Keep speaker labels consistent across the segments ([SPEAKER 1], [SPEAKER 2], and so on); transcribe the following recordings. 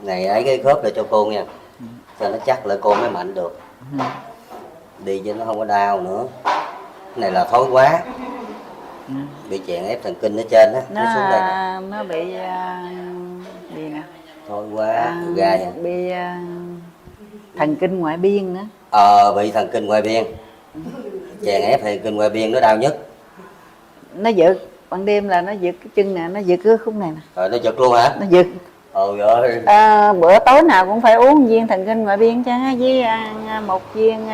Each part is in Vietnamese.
[SPEAKER 1] Này ấy cái khớp lại cho cô nha, cho nó chắc lại cô mới mạnh được. Đi cho nó không có đau nữa. Cái này là thói quá, bị chèn ép thần kinh ở trên á, nó xuống đây nè.
[SPEAKER 2] Nó bị gì nè,
[SPEAKER 1] Thói quá gai nha.
[SPEAKER 2] bị thần kinh ngoại biên nữa.
[SPEAKER 1] Bị thần kinh ngoại biên, chèn ép thần kinh ngoại biên nó đau nhất.
[SPEAKER 2] Nó giật ban đêm là nó giật cái chân nè, nó giật cái khúc này nè.
[SPEAKER 1] Rồi nó giật luôn hả?
[SPEAKER 2] Nó giật.
[SPEAKER 1] Ôi ơi.
[SPEAKER 2] Bữa tối nào cũng phải uống viên thần kinh ngoại biên chứ, với một viên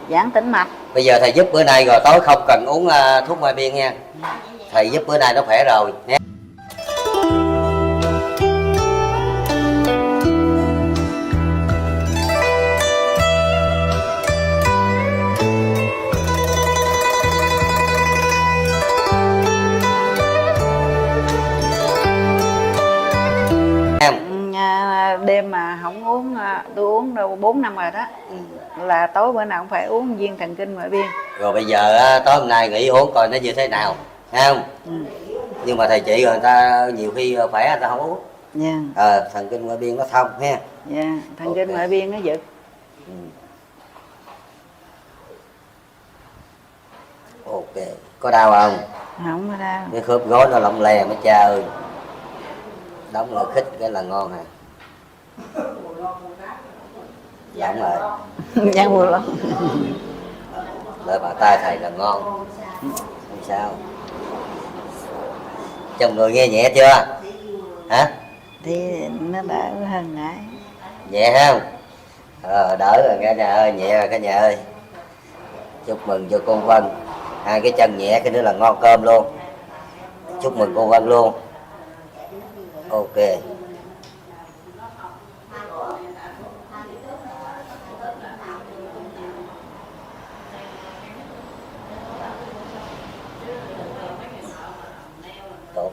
[SPEAKER 2] giãn tĩnh mạch.
[SPEAKER 1] Bây giờ thầy giúp bữa nay rồi, tối không cần uống thuốc ngoại biên nha. Thầy giúp bữa nay nó khỏe rồi nha.
[SPEAKER 2] Đêm mà không uống, tôi uống đâu 4 năm rồi đó. Là tối bữa nào cũng phải uống viên thần kinh ngoại biên.
[SPEAKER 1] Rồi bây giờ tối hôm nay nghỉ uống coi nó như thế nào, thấy không? Nhưng mà thầy chị rồi người ta nhiều khi khỏe người ta không uống. Thần kinh ngoại biên nó thông ha.
[SPEAKER 2] Thần kinh ngoại biên nó giật.
[SPEAKER 1] Ok, có đau không?
[SPEAKER 2] Không có đau.
[SPEAKER 1] Cái khớp gối nó lỏng lè mấy cha ơi. Đóng lại khích cái là ngon hả? Lỏng lại.
[SPEAKER 2] Nhăn buồn lắm.
[SPEAKER 1] Lợi bàn tay thầy là ngon. Không sao. Trong người nghe nhẹ chưa? Hả?
[SPEAKER 2] Thì nó đỡ hơn nãy.
[SPEAKER 1] Nhẹ không? Đỡ rồi cả nhà ơi, nhẹ rồi cả nhà ơi. Chúc mừng cho cô Vân. Hai cái chân nhẹ cái nữa là ngon cơm luôn. Chúc mừng cô Vân luôn. Ok. Tốt.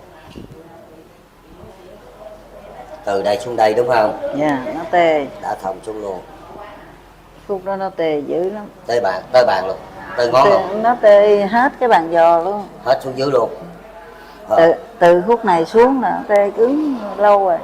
[SPEAKER 1] Từ đây xuống đây đúng không?
[SPEAKER 2] Nó tê.
[SPEAKER 1] Đã thông xuống luôn.
[SPEAKER 2] Khúc đó nó tê dữ lắm.
[SPEAKER 1] Tới bàn luôn. Tới ngón luôn.
[SPEAKER 2] Nó tê hết cái bàn giò luôn.
[SPEAKER 1] Hết xuống dưới luôn.
[SPEAKER 2] Từ khúc này xuống là tê cứng lâu rồi.